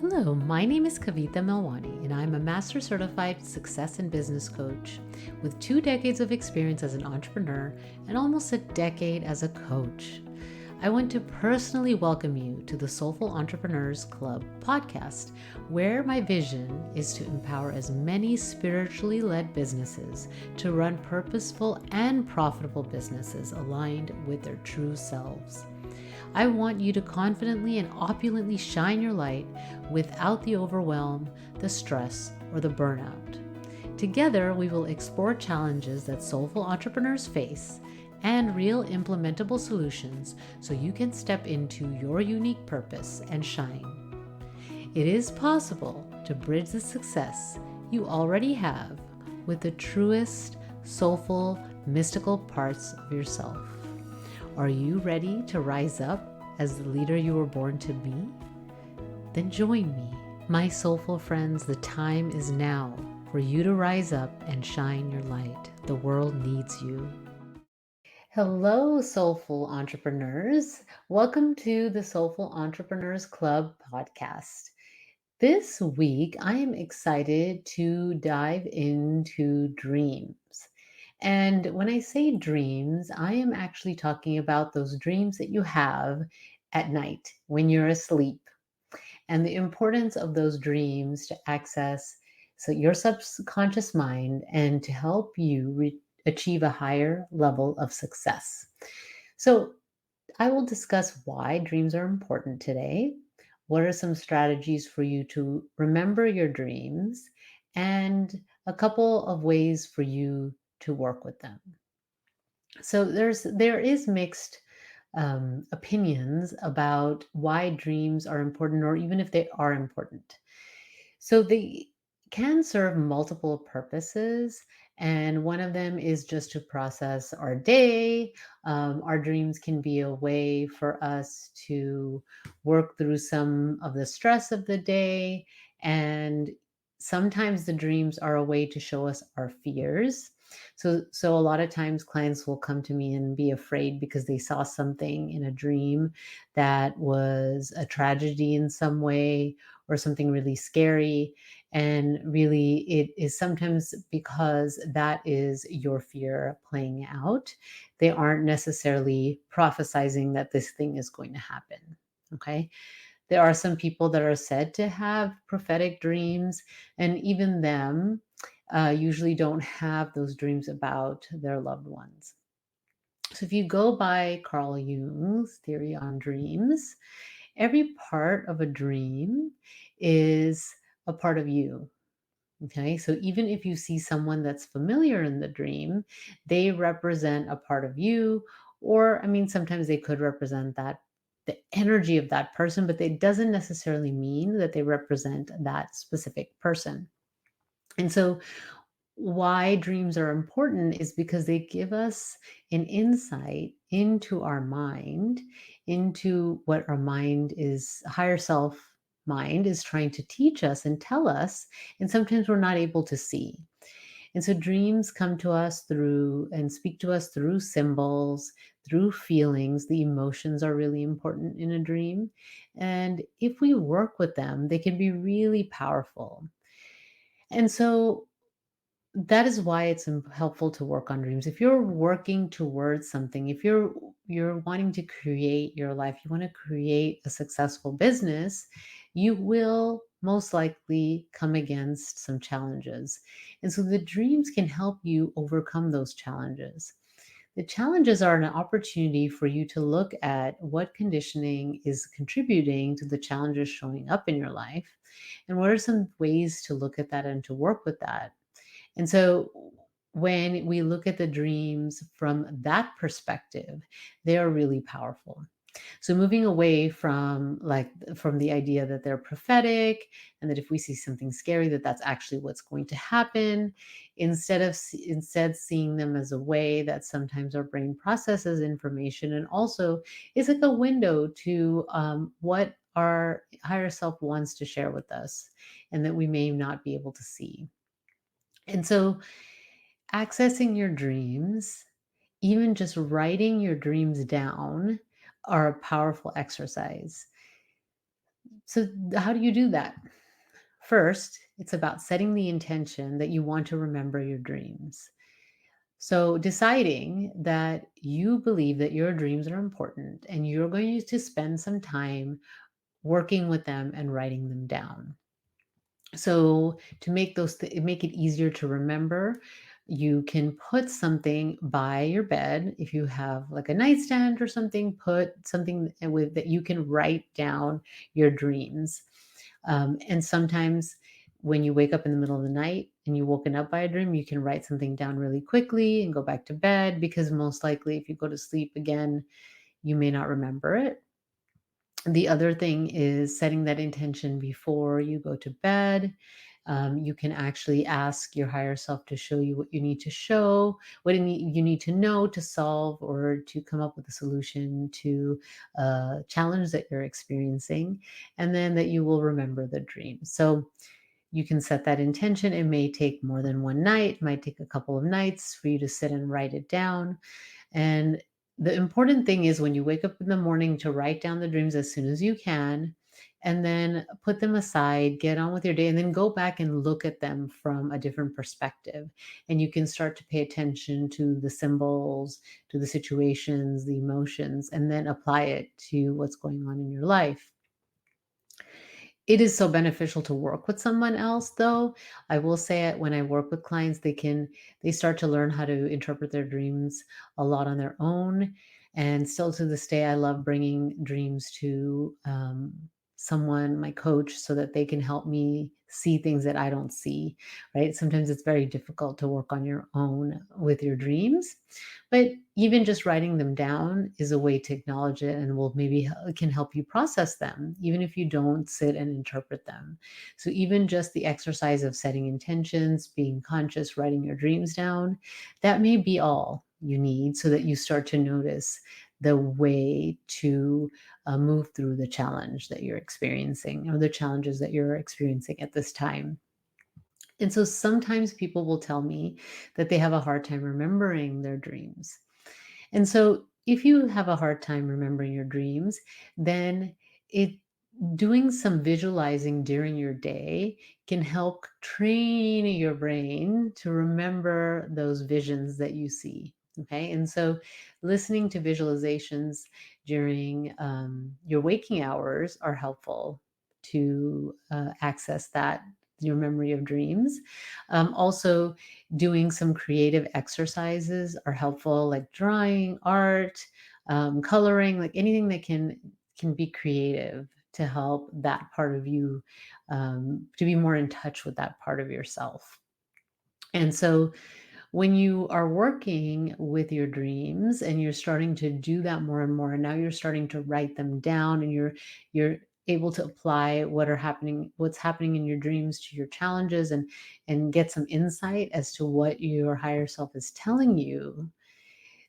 Hello, my name is Kavita Melwani, and I'm a Master Certified Success and Business Coach with 2 decades of experience as an entrepreneur and almost a decade as a coach. I want to personally welcome you to the Soulful Entrepreneurs Club podcast, where my vision is to empower as many spiritually led businesses to run purposeful and profitable businesses aligned with their true selves. I want you to confidently and opulently shine your light without the overwhelm, the stress, or the burnout. Together, we will explore challenges that soulful entrepreneurs face and real implementable solutions so you can step into your unique purpose and shine. It is possible to bridge the success you already have with the truest, soulful, mystical parts of yourself. Are you ready to rise up as the leader you were born to be? Then join me, my soulful friends. The time is now for you to rise up and shine your light. The world needs you. Hello, soulful entrepreneurs. Welcome to the Soulful Entrepreneurs Club podcast. This week, I am excited to dive into dreams. And when I say dreams, I am actually talking about those dreams that you have at night when you're asleep, and the importance of those dreams to access your subconscious mind and to help you achieve a higher level of success. So, I will discuss why dreams are important today. What are some strategies for you to remember your dreams, and a couple of ways for you to work with them. So there is mixed opinions about why dreams are important, or even if they are important. So they can serve multiple purposes, and one of them is just to process our day. Our dreams can be a way for us to work through some of the stress of the day, and sometimes the dreams are a way to show us our fears. So a lot of times clients will come to me and be afraid because they saw something in a dream that was a tragedy in some way or something really scary. And really, it is sometimes because that is your fear playing out. They aren't necessarily prophesizing that this thing is going to happen. Okay. There are some people that are said to have prophetic dreams, and even them usually don't have those dreams about their loved ones. So, if you go by Carl Jung's theory on dreams, every part of a dream is a part of you. Okay, so even if you see someone that's familiar in the dream, they represent a part of you, or I mean, sometimes they could represent the energy of that person, but it doesn't necessarily mean that they represent that specific person. And so why dreams are important is because they give us an insight into our mind, into what our mind is, higher self mind is trying to teach us and tell us. And sometimes we're not able to see. And so dreams come to us through and speak to us through symbols, through feelings. The emotions are really important in a dream. And if we work with them, they can be really powerful. And so that is why it's helpful to work on dreams. If you're working towards something, if you're wanting to create your life, you want to create a successful business, you will most likely come against some challenges. And so the dreams can help you overcome those challenges. The challenges are an opportunity for you to look at what conditioning is contributing to the challenges showing up in your life, and what are some ways to look at that and to work with that. And so when we look at the dreams from that perspective, they are really powerful. So moving away from the idea that they're prophetic and that if we see something scary that that's actually what's going to happen, instead seeing them as a way that sometimes our brain processes information, and also is like a window to what our higher self wants to share with us and that we may not be able to see. And so accessing your dreams, even just writing your dreams down, are a powerful exercise. So, how do you do that? First, it's about setting the intention that you want to remember your dreams. So, deciding that you believe that your dreams are important and you're going to spend some time working with them and writing them down. So, to make make it easier to remember, you can put something by your bed. If you have like a nightstand or something, put something with that you can write down your dreams. And sometimes when you wake up in the middle of the night and you're woken up by a dream, you can write something down really quickly and go back to bed, because most likely if you go to sleep again, you may not remember it. The other thing is setting that intention before you go to bed. You can actually ask your higher self to show you what you need to show, what you need to know to solve or to come up with a solution to a challenge that you're experiencing, and then that you will remember the dream. So you can set that intention. It may take more than one night, it might take a couple of nights for you to sit and write it down. And the important thing is when you wake up in the morning to write down the dreams as soon as you can, and then put them aside, get on with your day, and then go back and look at them from a different perspective. And you can start to pay attention to the symbols, to the situations, the emotions, and then apply it to what's going on in your life. It is so beneficial to work with someone else, though. I will say it, when I work with clients, they start to learn how to interpret their dreams a lot on their own. And still to this day, I love bringing dreams to someone, my coach, so that they can help me see things that I don't see, right? Sometimes it's very difficult to work on your own with your dreams, but even just writing them down is a way to acknowledge it and will maybe can help you process them, even if you don't sit and interpret them. So even just the exercise of setting intentions, being conscious, writing your dreams down, that may be all you need so that you start to notice the way to move through the challenge that you're experiencing or the challenges that you're experiencing at this time. And so sometimes people will tell me that they have a hard time remembering their dreams. And so if you have a hard time remembering your dreams, then it doing some visualizing during your day can help train your brain to remember those visions that you see. Okay. And so listening to visualizations during your waking hours are helpful to access that, your memory of dreams. Also, doing some creative exercises are helpful, like drawing, art, coloring, like anything that can be creative to help that part of you, to be more in touch with that part of yourself. And so when you are working with your dreams and you're starting to do that more and more, and now you're starting to write them down, and you're able to apply what's happening in your dreams to your challenges, and get some insight as to what your higher self is telling you,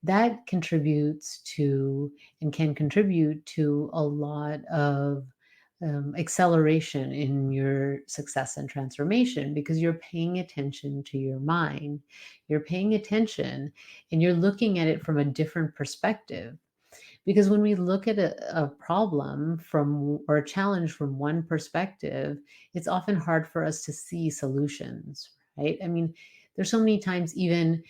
that contributes to and can contribute to a lot of acceleration in your success and transformation, because you're paying attention to your mind. You're paying attention and you're looking at it from a different perspective. Because when we look at a problem from or a challenge from one perspective, it's often hard for us to see solutions, right? I mean, there's so many times, even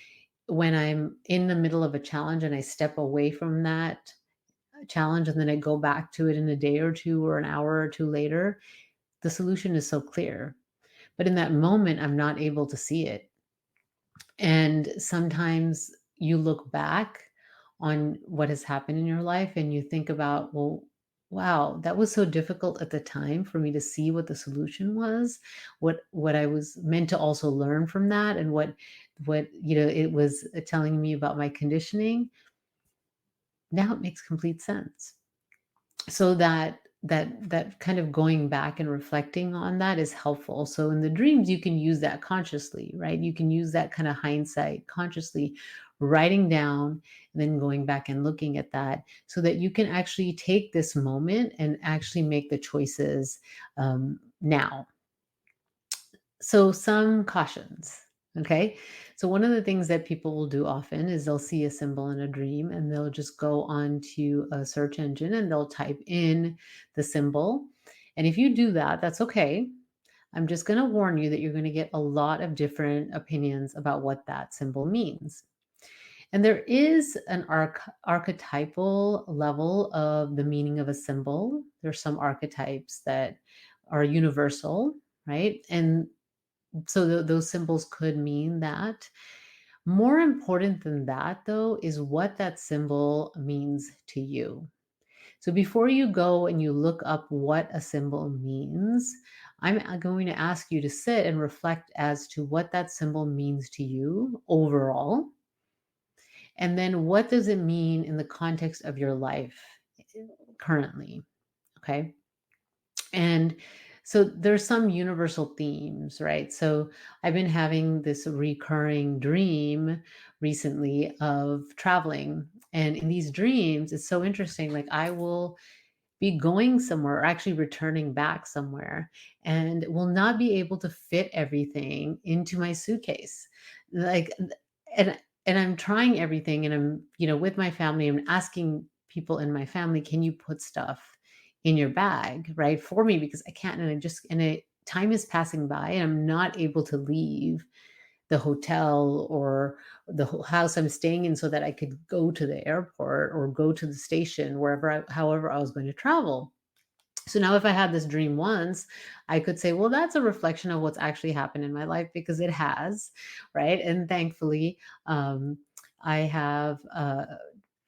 when I'm in the middle of a challenge and I step away from that challenge and then I go back to it in a day or two or an hour or two later, the solution is so clear. But in that moment, I'm not able to see it. And sometimes you look back on what has happened in your life and you think about, well, wow, that was so difficult at the time for me to see what the solution was, what I was meant to also learn from that, and what it was telling me about my conditioning. Now it makes complete sense. So that kind of going back and reflecting on that is helpful. So in the dreams, you can use that consciously, right? You can use that kind of hindsight consciously, writing down and then going back and looking at that, so that you can actually take this moment and actually make the choices now. So, some cautions. Okay. So, one of the things that people will do often is they'll see a symbol in a dream and they'll just go on to a search engine and they'll type in the symbol. And if you do that, that's okay. I'm just going to warn you that you're going to get a lot of different opinions about what that symbol means. And there is an archetypal level of the meaning of a symbol. There's some archetypes that are universal, right? And so those symbols could mean that. More important than that, though, is what that symbol means to you. So before you go and you look up what a symbol means, I'm going to ask you to sit and reflect as to what that symbol means to you overall. And then what does it mean in the context of your life currently? Okay. And so there's some universal themes, right? So I've been having this recurring dream recently of traveling. And in these dreams, it's so interesting. Like I will be going somewhere or actually returning back somewhere and will not be able to fit everything into my suitcase. Like and and I'm trying everything and I'm, with my family, I'm asking people in my family, can you put stuff in your bag, right? For me because I can't time is passing by and I'm not able to leave the hotel or the house I'm staying in so that I could go to the airport or go to the station however I was going to travel. So now if I had this dream once, I could say, well, that's a reflection of what's actually happened in my life because it has, right? And thankfully, I have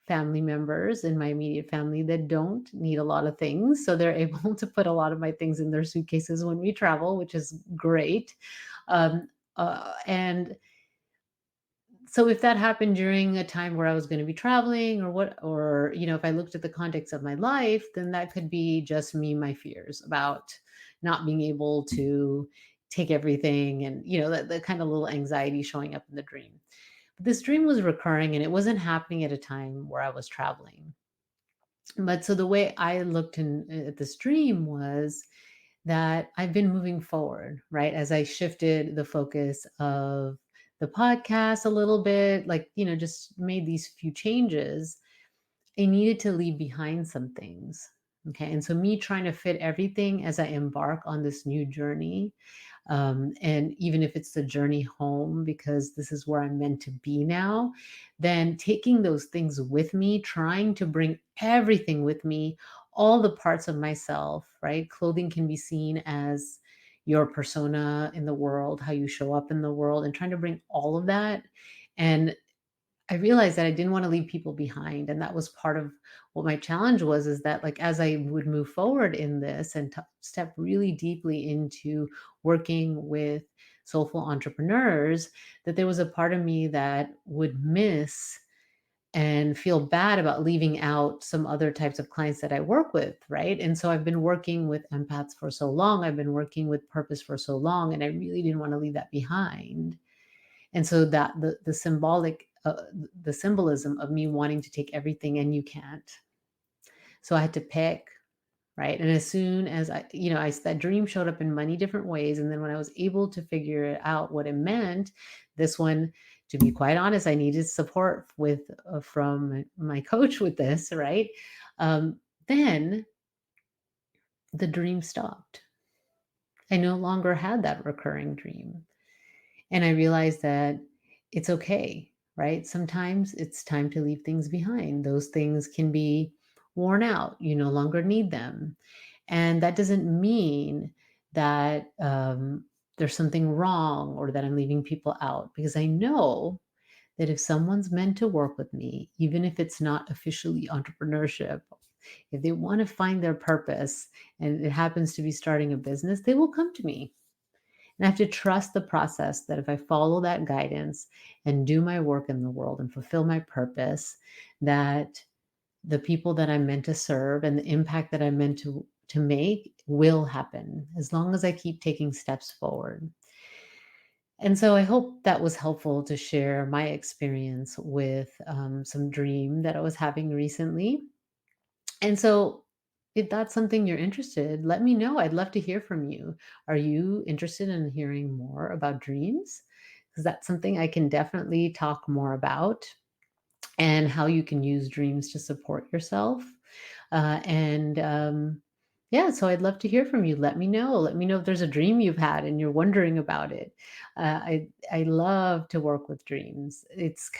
family members in my immediate family that don't need a lot of things. So they're able to put a lot of my things in their suitcases when we travel, which is great. Um, and so if that happened during a time where I was going to be traveling if I looked at the context of my life, then that could be just me, my fears about not being able to take everything and, the kind of little anxiety showing up in the dream. But this dream was recurring and it wasn't happening at a time where I was traveling. But so the way I looked at this dream was that I've been moving forward, right? As I shifted the focus of the podcast a little bit, like, just made these few changes, I needed to leave behind some things. Okay. And so, me trying to fit everything as I embark on this new journey, and even if it's the journey home, because this is where I'm meant to be now, then taking those things with me, trying to bring everything with me, all the parts of myself, right? Clothing can be seen as your persona in the world, how you show up in the world, and trying to bring all of that. And I realized that I didn't want to leave people behind. And that was part of what my challenge was, is that like as I would move forward in this and step really deeply into working with soulful entrepreneurs, that there was a part of me that would miss and feel bad about leaving out some other types of clients that I work with, right? And so I've been working with empaths for so long, I've been working with purpose for so long, and I really didn't want to leave that behind. And so that the symbolism of me wanting to take everything and you can't. So I had to pick, right? And as soon as that dream showed up in many different ways. And then when I was able to figure out what it meant, this one, to be quite honest, I needed support from my coach with this, right? Then the dream stopped. I no longer had that recurring dream. And I realized that it's okay, right? Sometimes it's time to leave things behind. Those things can be worn out. You no longer need them. And that doesn't mean that there's something wrong or that I'm leaving people out, because I know that if someone's meant to work with me, even if it's not officially entrepreneurship, if they want to find their purpose and it happens to be starting a business, they will come to me. And I have to trust the process, that if I follow that guidance and do my work in the world and fulfill my purpose, that the people that I'm meant to serve and the impact that I'm meant to make will happen, as long as I keep taking steps forward. And so I hope that was helpful to share my experience with some dream that I was having recently. And so, if that's something you're interested, let me know. I'd love to hear from you. Are you interested in hearing more about dreams? Because that's something I can definitely talk more about, and how you can use dreams to support yourself. And Yeah, so I'd love to hear from you. Let me know. Let me know if there's a dream you've had and you're wondering about it. I love to work with dreams. It's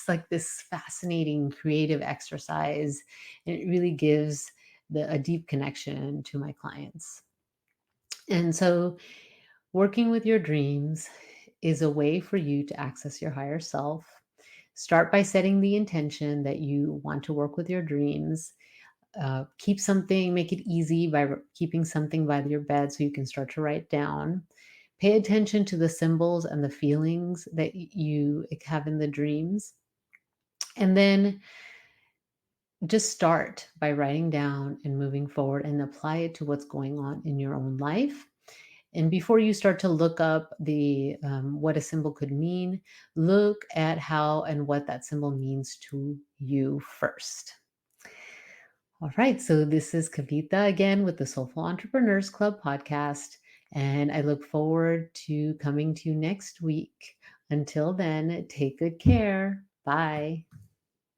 like this fascinating creative exercise, and it really gives a deep connection to my clients. And so, working with your dreams is a way for you to access your higher self. Start by setting the intention that you want to work with your dreams. Keep something, make it easy by keeping something by your bed so you can start to write down. Pay attention to the symbols and the feelings that you have in the dreams. And then just start by writing down and moving forward and apply it to what's going on in your own life. And before you start to look up the what a symbol could mean, look at how and what that symbol means to you first. All right, so this is Kavita again with the Soulful Entrepreneurs Club podcast, and I look forward to coming to you next week. Until then, take good care. Bye.